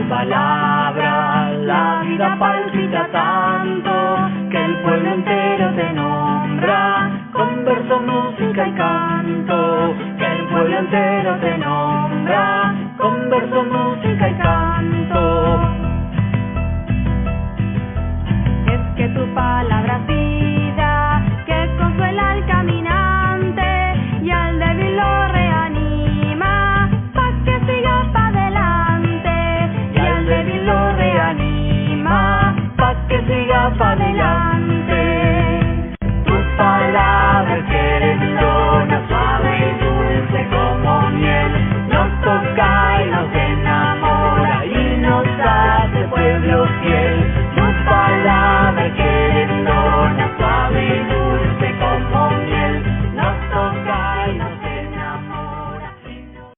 tu palabra la vida palpita tanto, que el pueblo entero te nombra, con verso, música y canto, que el pueblo entero te nombra, con verso, música y canto. Es que tu palabra es vida, que consuela al caminante y al débil lo reanima, pa' que siga pa' adelante. Y al débil lo reanima, pa' que siga pa' adelante. Tu palabra es querendona, suave y dulce como miel, nos toca y nos enamora y nos hace pueblo fiel. Tu palabra es querendona, suave y dulce como miel, nos toca y nos enamora y nos...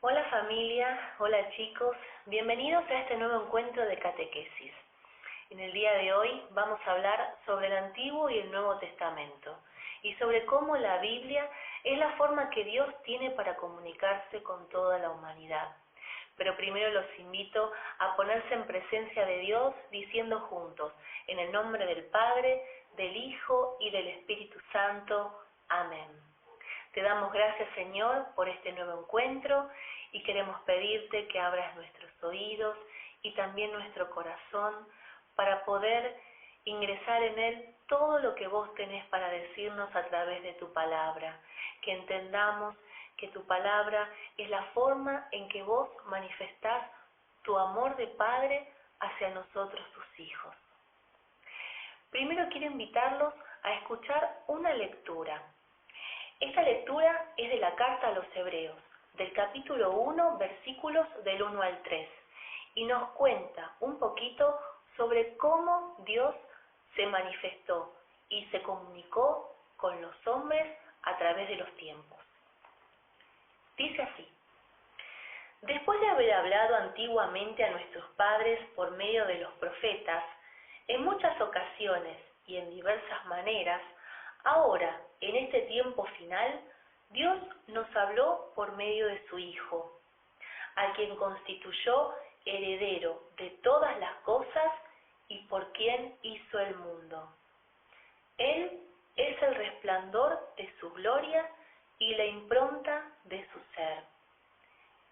Hola familia, hola chicos, bienvenidos a este nuevo encuentro de catequesis. En el día de hoy vamos a hablar sobre el Antiguo y el Nuevo Testamento y sobre cómo la Biblia es la forma que Dios tiene para comunicarse con toda la humanidad. Pero primero los invito a ponerse en presencia de Dios diciendo juntos, en el nombre del Padre, del Hijo y del Espíritu Santo. Amén. Te damos gracias, Señor, por este nuevo encuentro y queremos pedirte que abras nuestros oídos y también nuestro corazón para poder ingresar en él todo lo que vos tenés para decirnos a través de tu palabra, que entendamos que tu palabra es la forma en que vos manifestás tu amor de Padre hacia nosotros, tus hijos. Primero quiero invitarlos a escuchar una lectura. Esta lectura es de la carta a los Hebreos, del capítulo 1, versículos del 1 al 3, y nos cuenta un poquito sobre cómo Dios se manifestó y se comunicó con los hombres a través de los tiempos. Dice así: después de haber hablado antiguamente a nuestros padres por medio de los profetas, en muchas ocasiones y en diversas maneras, ahora, en este tiempo final, Dios nos habló por medio de su Hijo, a quien constituyó heredero de todas las cosas y por quien hizo el mundo. Él es el resplandor de su gloria y la impronta de su ser.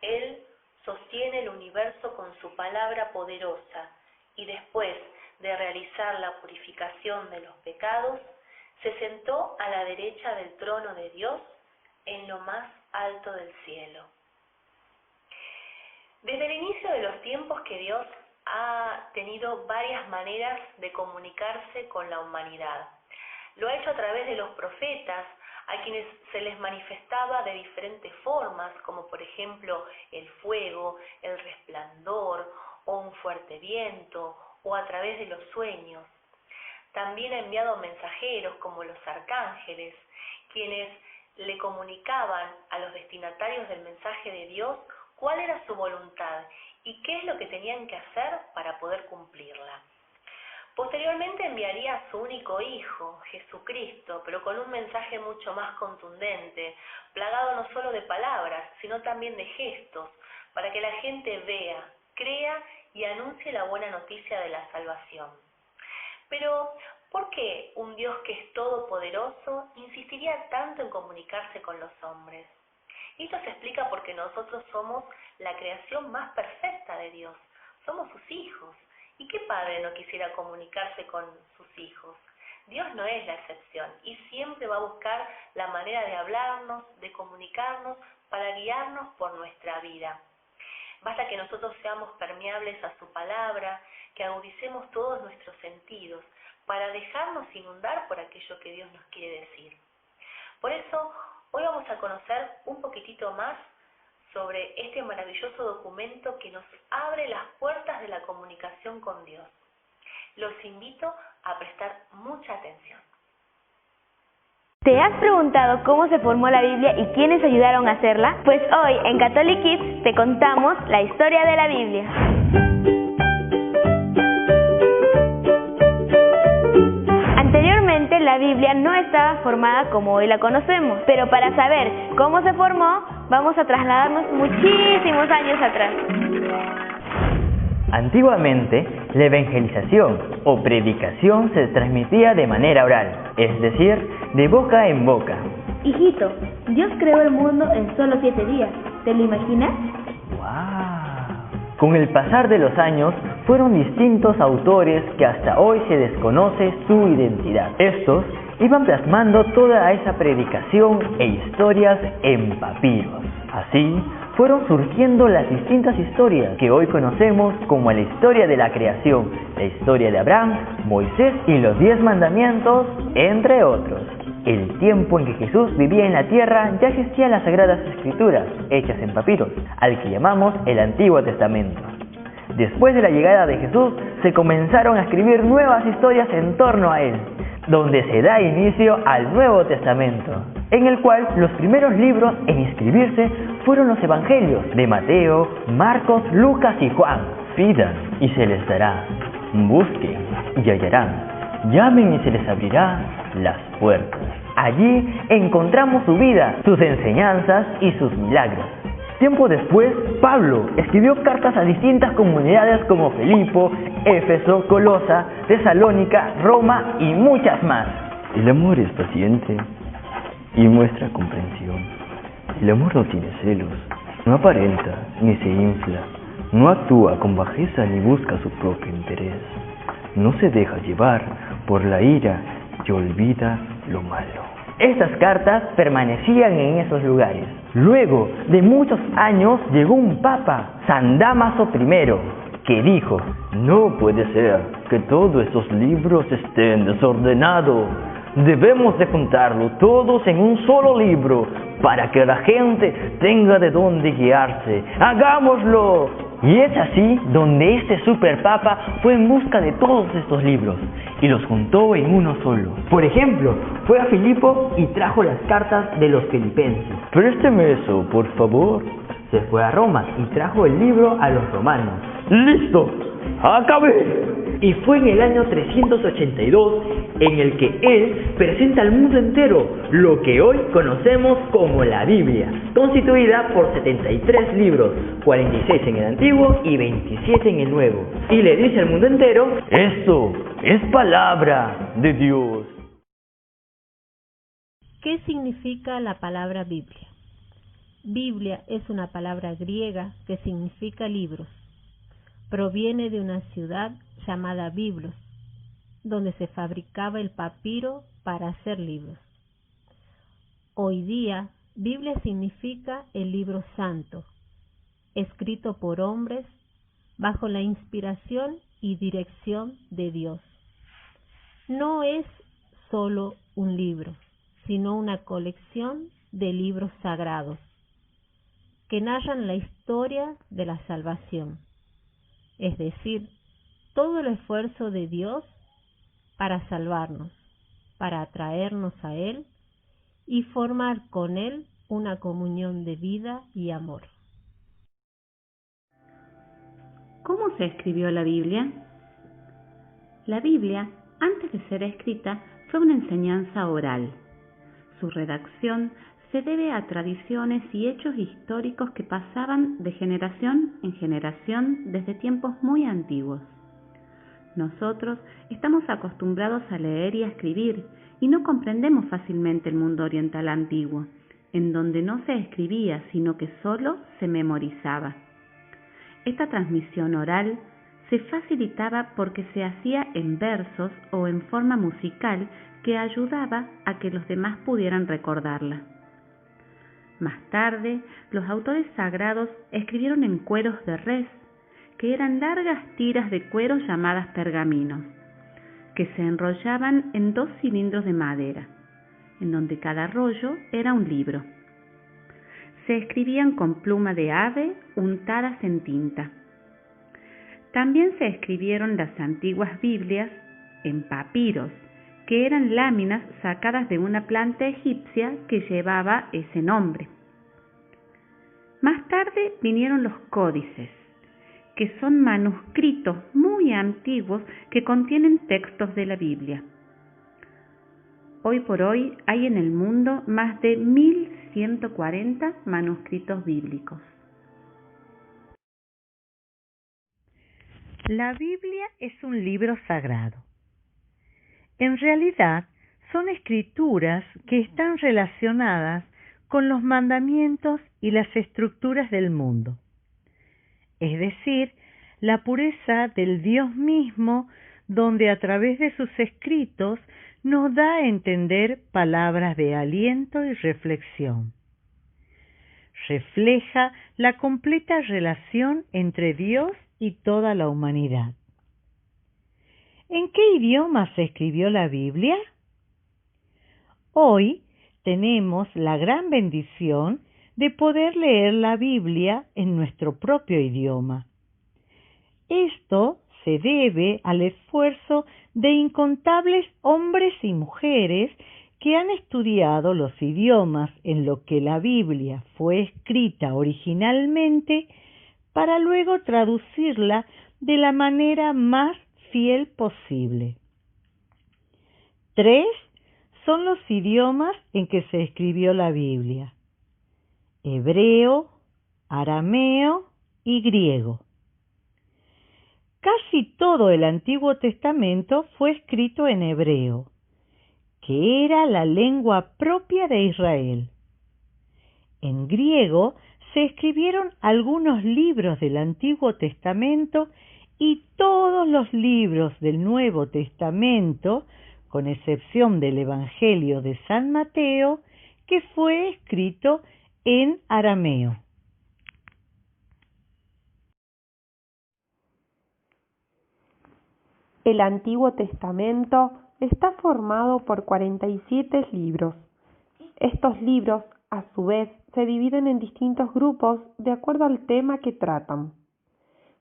Él sostiene el universo con su palabra poderosa y después de realizar la purificación de los pecados, se sentó a la derecha del trono de Dios en lo más alto del cielo. Desde el inicio de los tiempos que Dios ha tenido varias maneras de comunicarse con la humanidad. Lo ha hecho a través de los profetas, a quienes se les manifestaba de diferentes formas, como por ejemplo el fuego, el resplandor o un fuerte viento, o a través de los sueños. También ha enviado mensajeros como los arcángeles, quienes le comunicaban a los destinatarios del mensaje de Dios cuál era su voluntad y qué es lo que tenían que hacer para poder cumplirla. Posteriormente enviaría a su único Hijo, Jesucristo, pero con un mensaje mucho más contundente, plagado no solo de palabras, sino también de gestos, para que la gente vea, crea y anuncie la buena noticia de la salvación. Pero, ¿por qué un Dios que es todopoderoso insistiría tanto en comunicarse con los hombres? Y esto se explica porque nosotros somos la creación más perfecta de Dios, somos sus hijos. ¿Y qué padre no quisiera comunicarse con sus hijos? Dios no es la excepción y siempre va a buscar la manera de hablarnos, de comunicarnos, para guiarnos por nuestra vida. Basta que nosotros seamos permeables a su palabra, que agudicemos todos nuestros sentidos, para dejarnos inundar por aquello que Dios nos quiere decir. Por eso, hoy vamos a conocer un poquitito más sobre este maravilloso documento que nos abre las puertas de la comunicación con Dios. Los invito a prestar mucha atención. ¿Te has preguntado cómo se formó la Biblia y quiénes ayudaron a hacerla? Pues hoy en Catholic Kids te contamos la historia de la Biblia. Anteriormente la Biblia no estaba formada como hoy la conocemos, pero para saber cómo se formó, vamos a trasladarnos muchísimos años atrás. Antiguamente, la evangelización o predicación se transmitía de manera oral, es decir, de boca en boca. Hijito, Dios creó el mundo en solo 7 días. ¿Te lo imaginas? ¡Wow! Con el pasar de los años, fueron distintos autores que hasta hoy se desconoce su identidad. Estos iban plasmando toda esa predicación e historias en papiros. Así, fueron surgiendo las distintas historias que hoy conocemos como la historia de la creación, la historia de Abraham, Moisés y los 10 mandamientos, entre otros. El tiempo en que Jesús vivía en la tierra ya existían las Sagradas Escrituras, hechas en papiros, al que llamamos el Antiguo Testamento. Después de la llegada de Jesús, se comenzaron a escribir nuevas historias en torno a él, donde se da inicio al Nuevo Testamento, en el cual los primeros libros en escribirse fueron los Evangelios de Mateo, Marcos, Lucas y Juan. Pidan y se les dará, busquen y hallarán, llamen y se les abrirá las puertas. Allí encontramos su vida, sus enseñanzas y sus milagros. Tiempo después, Pablo escribió cartas a distintas comunidades como Filipo, Éfeso, Colosa, Tesalónica, Roma y muchas más. El amor es paciente y muestra comprensión. El amor no tiene celos, no aparenta ni se infla, no actúa con bajeza ni busca su propio interés, no se deja llevar por la ira y olvida lo malo. Estas cartas permanecían en esos lugares. Luego de muchos años llegó un papa, San Dámaso I, que dijo: no puede ser que todos estos libros estén desordenados. Debemos de juntarlos todos en un solo libro para que la gente tenga de dónde guiarse. ¡Hagámoslo! Y es así donde este superpapa fue en busca de todos estos libros y los juntó en uno solo. Por ejemplo, fue a Filipo y trajo las cartas de los filipenses. Présteme eso, por favor. Se fue a Roma y trajo el libro a los romanos. ¡Listo! ¡Acabé! Y fue en el año 382 en el que él presenta al mundo entero lo que hoy conocemos como la Biblia, constituida por 73 libros, 46 en el Antiguo y 27 en el Nuevo. Y le dice al mundo entero: esto es palabra de Dios. ¿Qué significa la palabra Biblia? Biblia es una palabra griega que significa libros. Proviene de una ciudad llamada Biblos, donde se fabricaba el papiro para hacer libros. Hoy día, Biblia significa el libro santo, escrito por hombres bajo la inspiración y dirección de Dios. No es solo un libro, sino una colección de libros sagrados que narran la historia de la salvación, es decir, todo el esfuerzo de Dios para salvarnos, para atraernos a Él y formar con Él una comunión de vida y amor. ¿Cómo se escribió la Biblia? La Biblia, antes de ser escrita, fue una enseñanza oral. Su redacción se debe a tradiciones y hechos históricos que pasaban de generación en generación desde tiempos muy antiguos. Nosotros estamos acostumbrados a leer y a escribir y no comprendemos fácilmente el mundo oriental antiguo, en donde no se escribía, sino que solo se memorizaba. Esta transmisión oral se facilitaba porque se hacía en versos o en forma musical que ayudaba a que los demás pudieran recordarla. Más tarde, los autores sagrados escribieron en cueros de res, que eran largas tiras de cuero llamadas pergaminos, que se enrollaban en 2 cilindros de madera, en donde cada rollo era un libro. Se escribían con pluma de ave untadas en tinta. También se escribieron las antiguas Biblias en papiros, que eran láminas sacadas de una planta egipcia que llevaba ese nombre. Más tarde vinieron los códices, que son manuscritos muy antiguos que contienen textos de la Biblia. Hoy por hoy hay en el mundo más de 1100 140 manuscritos bíblicos. La Biblia es un libro sagrado. En realidad, son escrituras que están relacionadas con los mandamientos y las estructuras del mundo. Es decir, la pureza del Dios mismo, donde a través de sus escritos nos da a entender palabras de aliento y reflexión. Refleja la completa relación entre Dios y toda la humanidad. ¿En qué idioma se escribió la Biblia? Hoy tenemos la gran bendición de poder leer la Biblia en nuestro propio idioma. Esto se debe al esfuerzo de incontables hombres y mujeres que han estudiado los idiomas en los que la Biblia fue escrita originalmente para luego traducirla de la manera más fiel posible. 3 son los idiomas en que se escribió la Biblia: hebreo, arameo y griego. Casi todo el Antiguo Testamento fue escrito en hebreo, que era la lengua propia de Israel. En griego se escribieron algunos libros del Antiguo Testamento y todos los libros del Nuevo Testamento, con excepción del Evangelio de San Mateo, que fue escrito en arameo. El Antiguo Testamento está formado por 47 libros. Estos libros, a su vez, se dividen en distintos grupos de acuerdo al tema que tratan.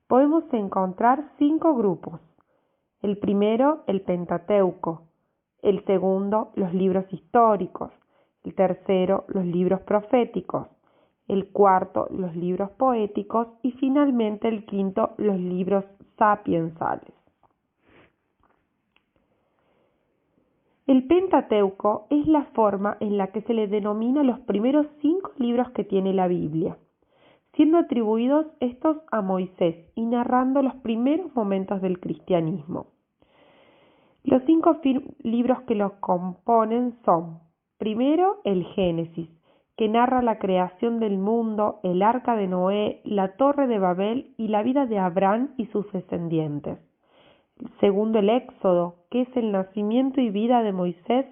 Podemos encontrar 5 grupos. El primero, el Pentateuco. El segundo, los libros históricos. El tercero, los libros proféticos. El cuarto, los libros poéticos. Y finalmente el quinto, los libros sapiensales. El Pentateuco es la forma en la que se le denomina los primeros 5 libros que tiene la Biblia, siendo atribuidos estos a Moisés y narrando los primeros momentos del cristianismo. Los 5 libros que los componen son: primero, el Génesis, que narra la creación del mundo, el arca de Noé, la torre de Babel y la vida de Abraham y sus descendientes. Segundo, el Éxodo, que es el nacimiento y vida de Moisés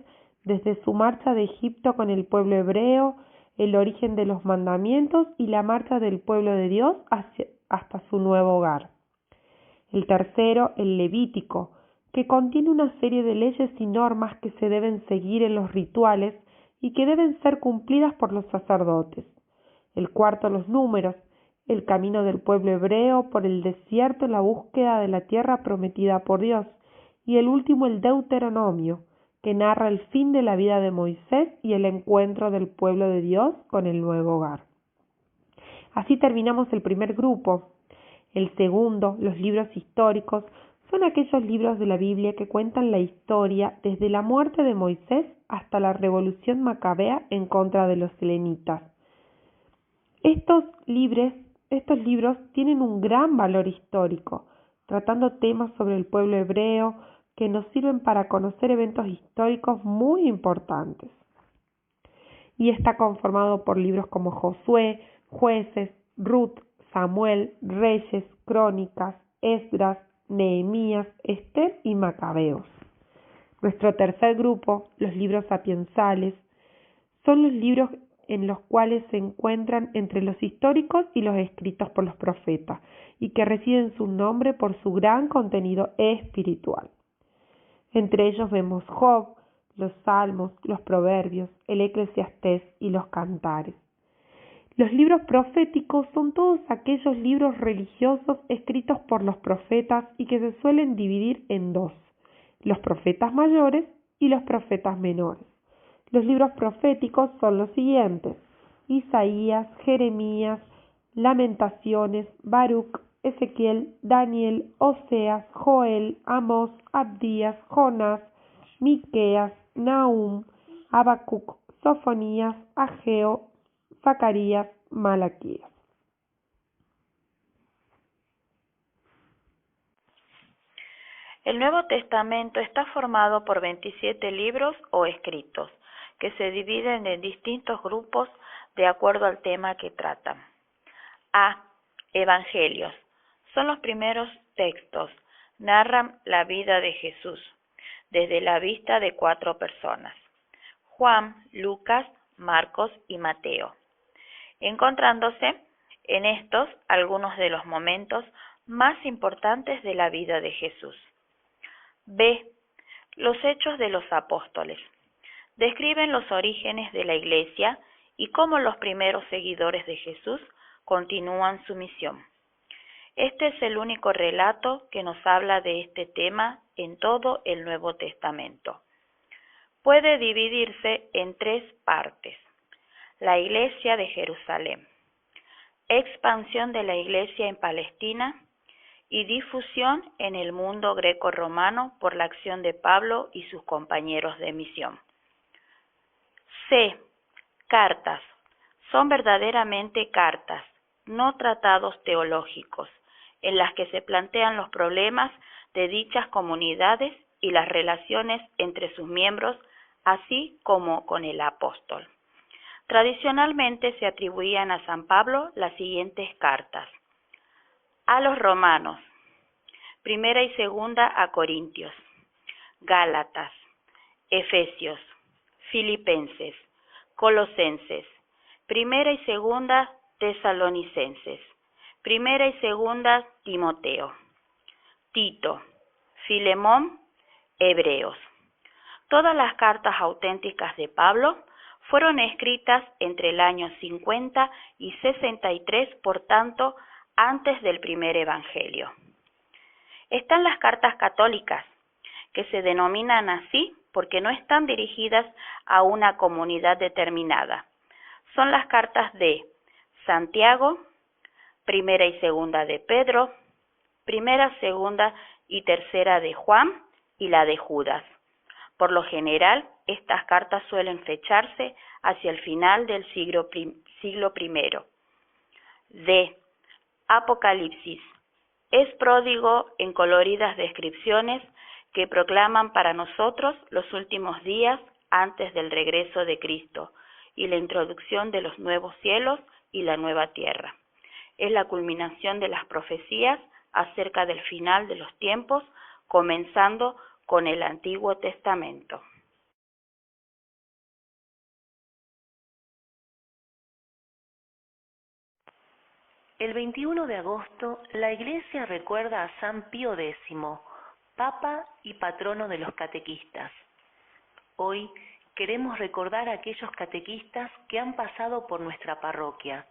desde su marcha de Egipto con el pueblo hebreo, el origen de los mandamientos y la marcha del pueblo de Dios hasta su nuevo hogar. El tercero, el Levítico, que contiene una serie de leyes y normas que se deben seguir en los rituales y que deben ser cumplidas por los sacerdotes. El cuarto, los Números, el camino del pueblo hebreo por el desierto en la búsqueda de la tierra prometida por Dios. Y el último, el Deuteronomio, que narra el fin de la vida de Moisés y el encuentro del pueblo de Dios con el nuevo hogar. Así terminamos el primer grupo. El segundo, los libros históricos, son aquellos libros de la Biblia que cuentan la historia desde la muerte de Moisés hasta la revolución macabea en contra de los selenitas. Estos libros tienen un gran valor histórico, tratando temas sobre el pueblo hebreo que nos sirven para conocer eventos históricos muy importantes. Y está conformado por libros como Josué, Jueces, Ruth, Samuel, Reyes, Crónicas, Esdras, Nehemías, Esther y Macabeos. Nuestro tercer grupo, los libros sapiensales, son los libros en los cuales se encuentran entre los históricos y los escritos por los profetas, y que reciben su nombre por su gran contenido espiritual. Entre ellos vemos Job, los Salmos, los Proverbios, el Eclesiastés y los Cantares. Los libros proféticos son todos aquellos libros religiosos escritos por los profetas y que se suelen dividir en 2, los profetas mayores y los profetas menores. Los libros proféticos son los siguientes: Isaías, Jeremías, Lamentaciones, Baruch, Ezequiel, Daniel, Oseas, Joel, Amós, Abdías, Jonás, Miqueas, Nahum, Habacuc, Sofonías, Ageo, Zacarías, Malaquías. El Nuevo Testamento está formado por 27 libros o escritos, que se dividen en distintos grupos de acuerdo al tema que tratan. A. Evangelios. Son los primeros textos. Narran la vida de Jesús, desde la vista de 4 personas: Juan, Lucas, Marcos y Mateo, encontrándose en estos algunos de los momentos más importantes de la vida de Jesús. B. Los Hechos de los Apóstoles. Describen los orígenes de la Iglesia y cómo los primeros seguidores de Jesús continúan su misión. Este es el único relato que nos habla de este tema en todo el Nuevo Testamento. Puede dividirse en 3 partes. La Iglesia de Jerusalén, expansión de la Iglesia en Palestina y difusión en el mundo greco-romano por la acción de Pablo y sus compañeros de misión. C. Cartas. Son verdaderamente cartas, no tratados teológicos, en las que se plantean los problemas de dichas comunidades y las relaciones entre sus miembros, así como con el apóstol. Tradicionalmente se atribuían a San Pablo las siguientes cartas: a los romanos, primera y segunda a Corintios, Gálatas, Efesios, Filipenses, Colosenses, primera y segunda Tesalonicenses, primera y segunda Timoteo, Tito, Filemón, Hebreos. Todas las cartas auténticas de Pablo fueron escritas entre el año 50 y 63, por tanto, antes del primer evangelio. Están las cartas católicas, que se denominan así porque no están dirigidas a una comunidad determinada. Son las cartas de Santiago, primera y segunda de Pedro, primera, segunda y tercera de Juan y la de Judas. Por lo general, estas cartas suelen fecharse hacia el final del siglo I. D. Apocalipsis. Es pródigo en coloridas descripciones que proclaman para nosotros los últimos días antes del regreso de Cristo y la introducción de los nuevos cielos y la nueva tierra. Es la culminación de las profecías acerca del final de los tiempos, comenzando con el Antiguo Testamento. El 21 de agosto, la Iglesia recuerda a San Pío X, Papa y patrono de los catequistas. Hoy queremos recordar a aquellos catequistas que han pasado por nuestra parroquia,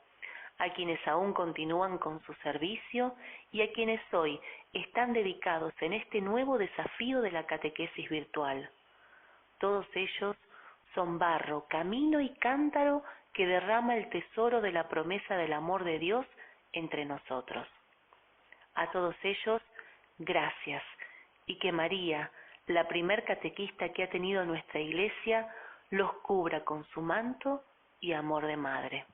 a quienes aún continúan con su servicio y a quienes hoy están dedicados en este nuevo desafío de la catequesis virtual. Todos ellos son barro, camino y cántaro que derrama el tesoro de la promesa del amor de Dios entre nosotros. A todos ellos, gracias, y que María, la primer catequista que ha tenido nuestra Iglesia, los cubra con su manto y amor de madre.